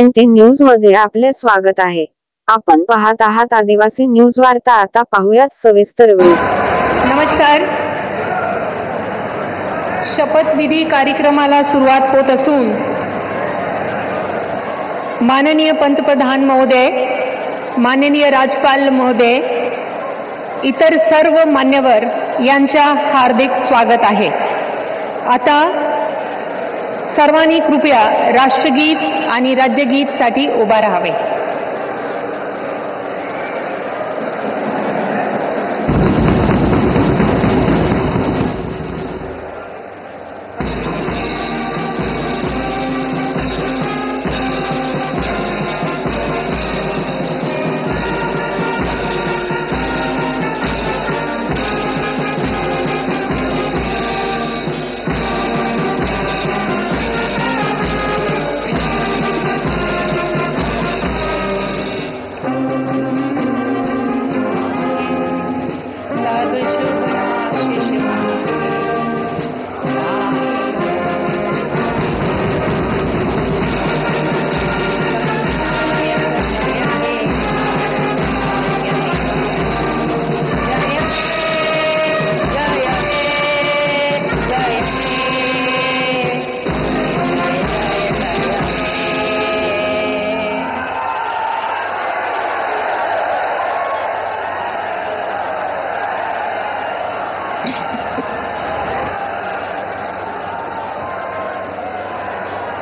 NT news मध्ये आपले स्वागत आहे। आपण पाहत आहात आदिवासी न्यूज वार्ता। आता पाहूयात सविस्तर वृत्त। नमस्कार। शपथविधी कार्यक्रमाला सुरुवात होत असून माननीय पंतप्रधान महोदय, माननीय राज्यपाल महोदय, इतर सर्व मान्यवर यांच्या हार्दिक स्वागत आहे। आता सर्वांनी कृपया राष्ट्रगीत आणि राज्यगीत साठी उभा राहावे।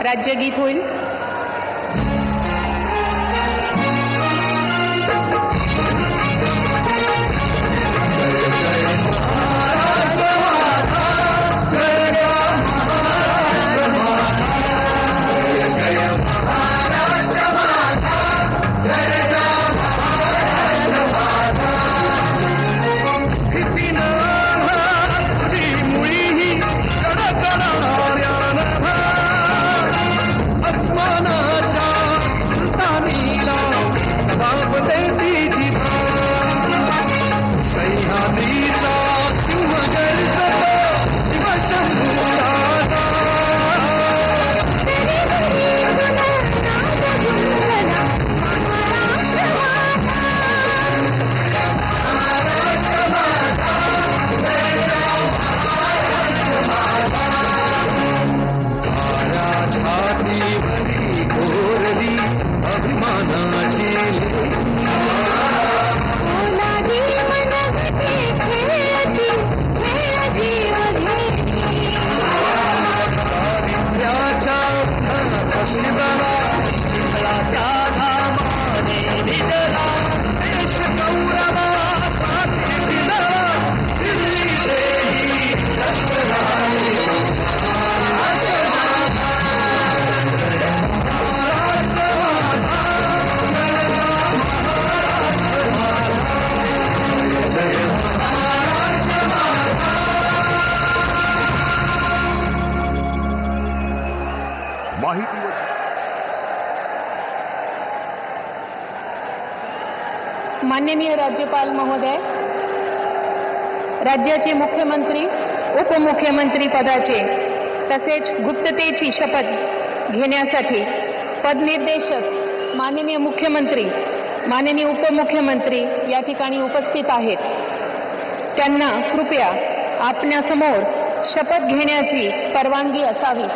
राज्यगीत होईल। माननीय राज्यपाल महोदय, राज्याचे मुख्यमंत्री, उपमुख्यमंत्री पदाचे तसेच गुप्ततेची शपथ घेण्यासाठी पदनिर्देशक माननीय मुख्यमंत्री, माननीय उपमुख्यमंत्री या ठिकाणी उपस्थित आहेत। त्यांना कृपया आपल्यासमोर शपथ घेण्याची परवानगी असावी।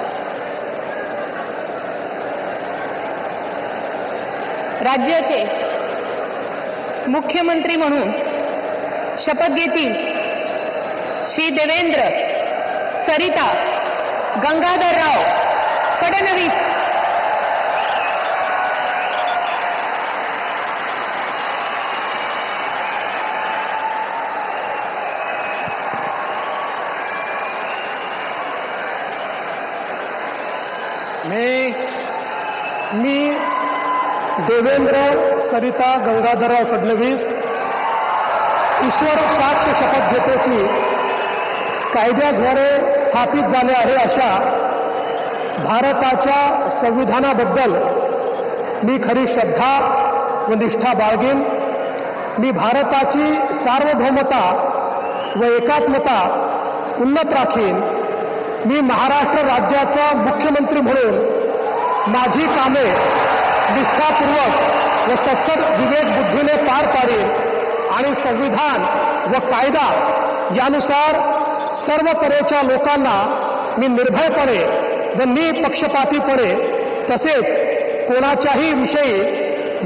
राज्याचे मुख्यमंत्री म्हणून शपथ घेतील श्री देवेंद्र सरिता गंगाधरराव फडणवीस। मी देवेंद्र सरिता गंगाधरराव फडणवीस ईश्वर साक्ष शपथ घेतो की कायद्याद्वारे स्थापित झाले आहे अशा भारताच्या संविधानाबद्दल मी खरी श्रद्धा व निष्ठा बाळगेन। मी भारताची सार्वभौमता व एकात्मता उन्नत राखीन। मी महाराष्ट्र राज्याचा मुख्यमंत्री म्हणून माझी कामे निष्ठापूर्वक व सत्सद विवेक बुद्धीने पार पाडेल आणि संविधान व कायदा यानुसार सर्व तऱ्हेच्या लोकांना मी निर्भयपणे व निपक्षपातीपणे तसेच कोणाच्याही विषयी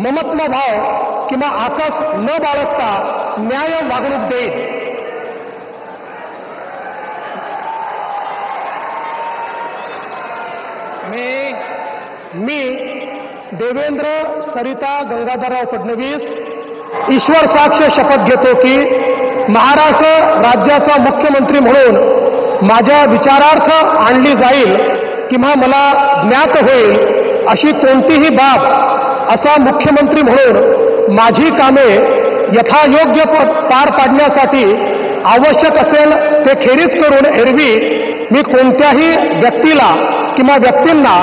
ममत्व भाव किंवा आकस न बाळगता न्याय वागणूक देईल. मी देवेंद्र सरिता गंगाधरराव फडणवीस ईश्वर साक्ष शपथ घेतो की महाराष्ट्र राज्याचा मुख्यमंत्री म्हणून माझ्या विचारार्थ आणली जाईल किंवा मला ज्ञात होईल अशी कोणतीही बाब असा मुख्यमंत्री म्हणून माझी कामे यथायोग्य पार पाडण्यासाठी आवश्यक असेल ते खेरीज करून एरवी मी कोणत्याही व्यक्तीला किंवा व्यक्तींना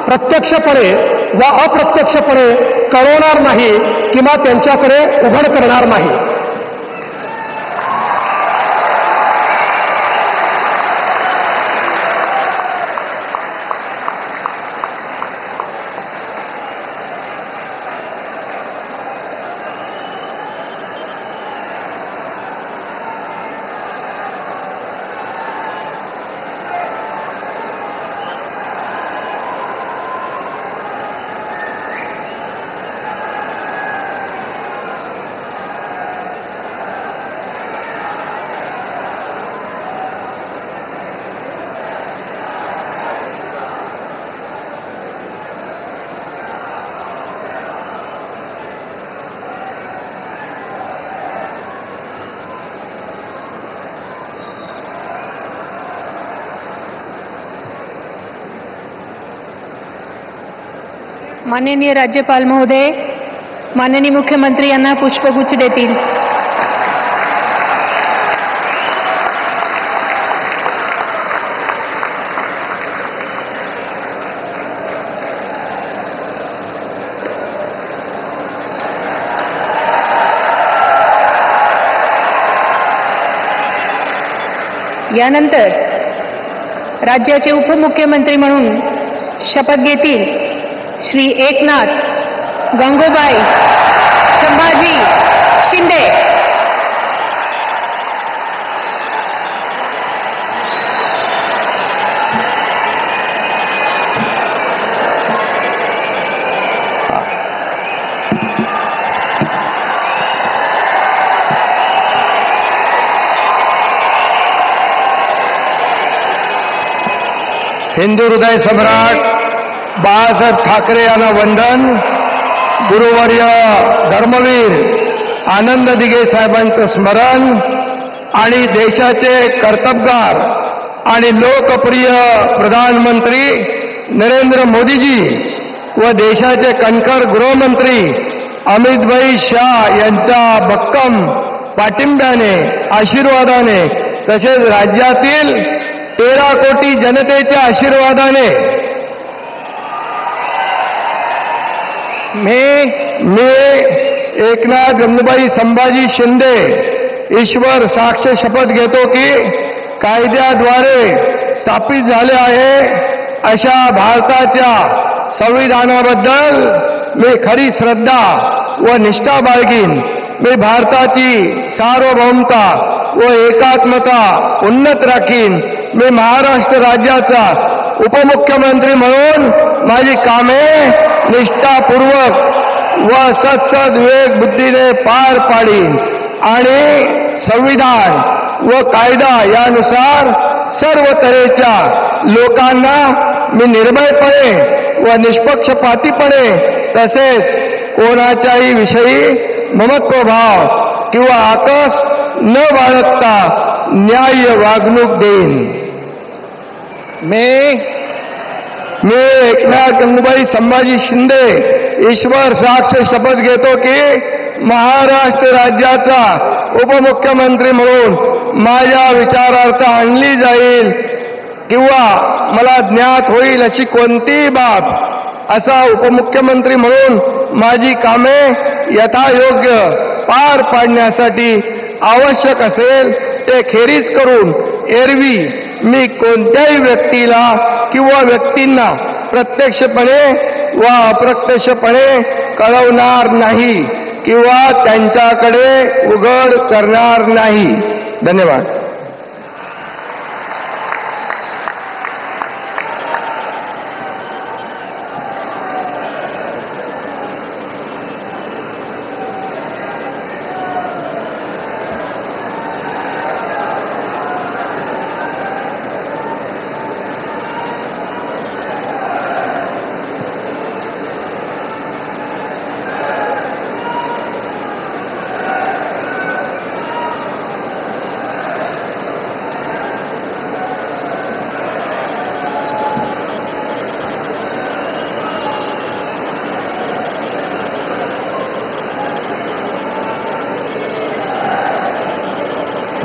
प्रत्यक्षपणे व अप्रत्यक्षपणे कळवणार नाही किंवा त्यांच्याकडे उघड करणार नाही. माननीय राज्यपाल महोदय, माननीय मुख्यमंत्री यांना पुष्पगुच्छ देतील. यानंतर राज्याचे उपमुख्यमंत्री म्हणून शपथ घेतील श्री एकनाथ गंगूबाई संभाजी शिंदे. हिंदू हृदय सम्राट बाळासाहेब ठाकरे यांना वंदन. गुरुवर्य धर्मवीर आनंद दिघे साहेबांचं स्मरण आणि देशाचे कर्तबगार आणि लोकप्रिय प्रधानमंत्री नरेंद्र मोदीजी व देशाचे कणखर गृहमंत्री अमितभाई शाह यांच्या भक्कम पाठिंब्याने आशीर्वादाने तसेच राज्यातील 13 कोटी जनतेच्या आशीर्वादाने मी एकनाथ गंगूबाई संभाजी शिंदे ईश्वर साक्ष शपथ घेतो की कायद्याद्वारे स्थापित झाले आहे अशा भारताच्या संविधानाबद्दल मी खरी श्रद्धा व निष्ठा बाळगीन. मी भारताची सार्वभौमता व एकात्मता उन्नत राखीन. मी महाराष्ट्र राज्याचा उपमुख्यमंत्री म्हणून माझी कामे निष्ठापूर्वक व सत्सद विवेक बुद्धीने पार पाडीन आणि संविधान व कायदा यानुसार सर्व तऱ्हेच्या लोकांना मी निर्भयपणे व निष्पक्षपातीपणे तसेच कोणाच्याही विषयी ममत्वभाव किंवा आकस न बाळगता न्याय्य वागणूक देईन. मी एकनाथ गंगूबाई संभाजी शिंदे ईश्वर साक्ष शपथ घेतो की महाराष्ट्र राज्याचा उपमुख्यमंत्री म्हणून माझ्या विचारार्थ आणली जाईल किंवा मला ज्ञात होईल अशी कोणतीही बाब असा उपमुख्यमंत्री म्हणून माझी कामे यथायोग्य पार पाडण्यासाठी आवश्यक असेल ते खेरीज करून एरवी मी कोणत्याही व्यक्तीला किंवा व्यक्तींना प्रत्यक्षपणे वा अप्रत्यक्षपणे कळवणार नाही किंवा त्यांच्याकडे उघड करणार नाही. धन्यवाद.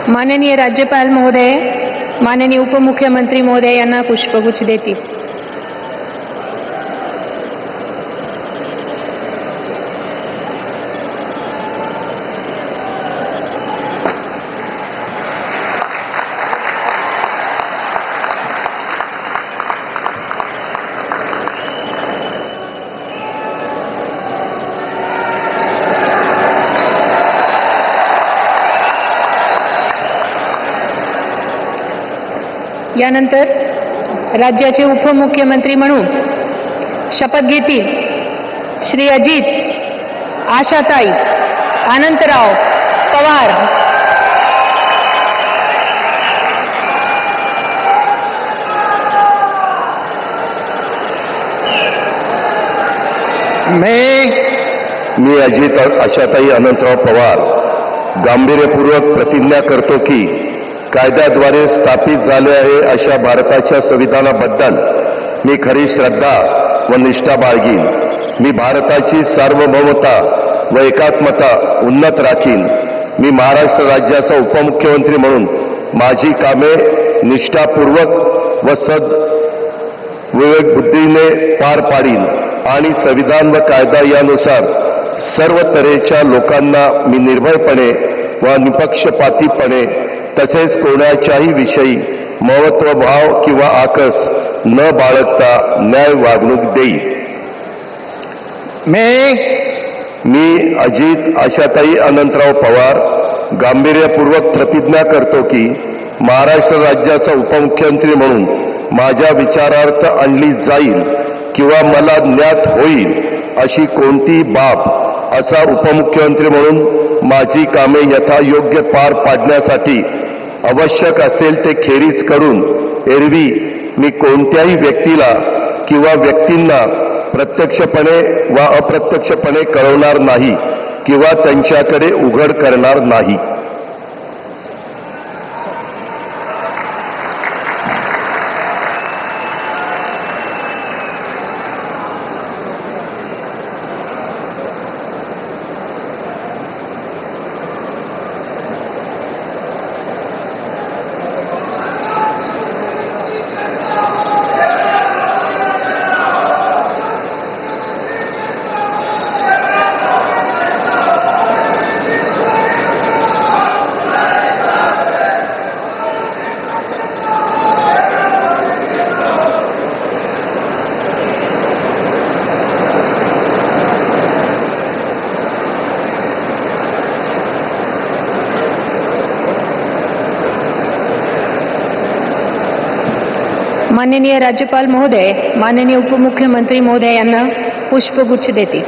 माननीय राज्यपाल महोदय, माननीय उपमुख्यमंत्री महोदय यांना पुष्पगुच्छ देतील. यानंतर राज्याचे उपमुख्यमंत्री म्हणून शपथ घेतील श्री अजित आशाताई अनंतराव पवार. मी अजित आशाताई अनंतराव पवार गांभीर्यपूर्वक प्रतिज्ञा करतो की कायद्याद्वारे स्थापित झाले आहे अशा भारताच्या संविधानाबद्दल मी खरी श्रद्धा व निष्ठा बाळगीन. मी भारताची सार्वभौमता व एकात्मता उन्नत राखीन. मी महाराष्ट्र राज्याचा उपमुख्यमंत्री म्हणून माझी कामे निष्ठापूर्वक व विवेक बुद्धीने पार पाडीन आणि संविधान व कायदा यानुसार सर्व तऱ्हेच्या लोकांना मी निर्भयपणे व निपक्षपातीपणे तसेच कोणाच्याही विषयी महत्वभाव किंवा आकस न बाळगता न्याय वागणूक देईल. मी अजित आशाताई अनंतराव पवार गांभीर्यपूर्वक प्रतिज्ञा करतो की महाराष्ट्र राज्याचा उपमुख्यमंत्री म्हणून माझ्या विचारार्थ आणली जाईल किंवा मला ज्ञात होईल अशी कोणतीही बाब असा उपमुख्यमंत्री म्हणून माझी कामे यथायोग्य पार पाडण्यासाठी आवश्यक असेल ते खेरीज करून एरवी मी कोणत्याही व्यक्तीला किंवा व्यक्तींना प्रत्यक्षपणे वा अप्रत्यक्षपणे कळवणार नाही किंवा त्यांच्याकडे उघड करणार नाही. माननीय राज्यपाल महोदय, माननीय उपमुख्यमंत्री महोदय यांना पुष्पगुच्छ देतील.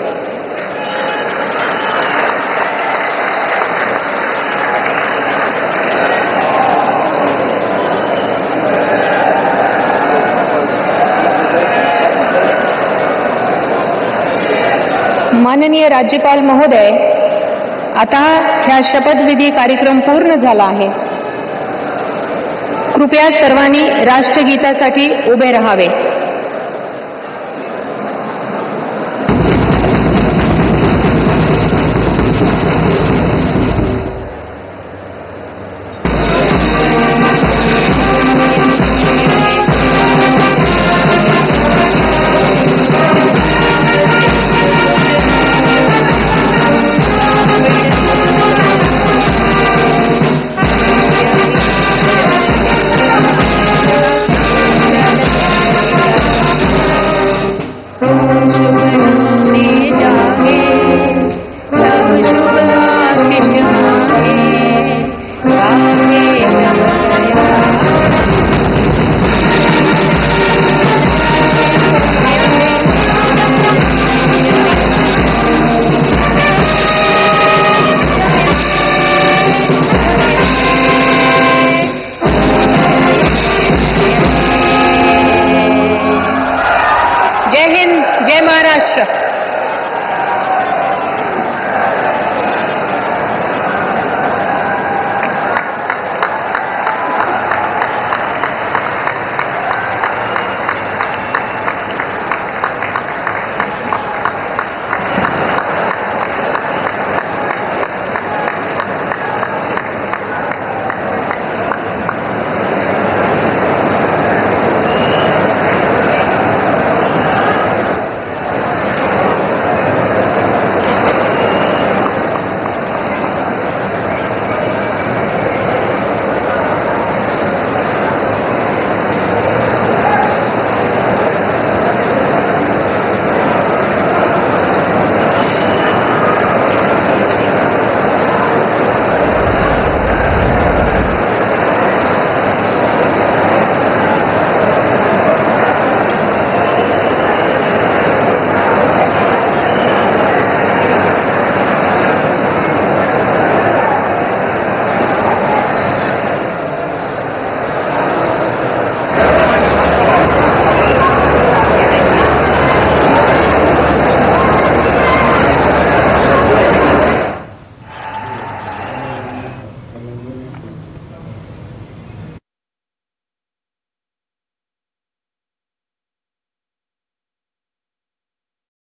माननीय राज्यपाल महोदय, आता ह्या शपथविधी कार्यक्रम पूर्ण झाला आहे. कृपया सर्वांनी राष्ट्रगीतासाठी उभे राहावे.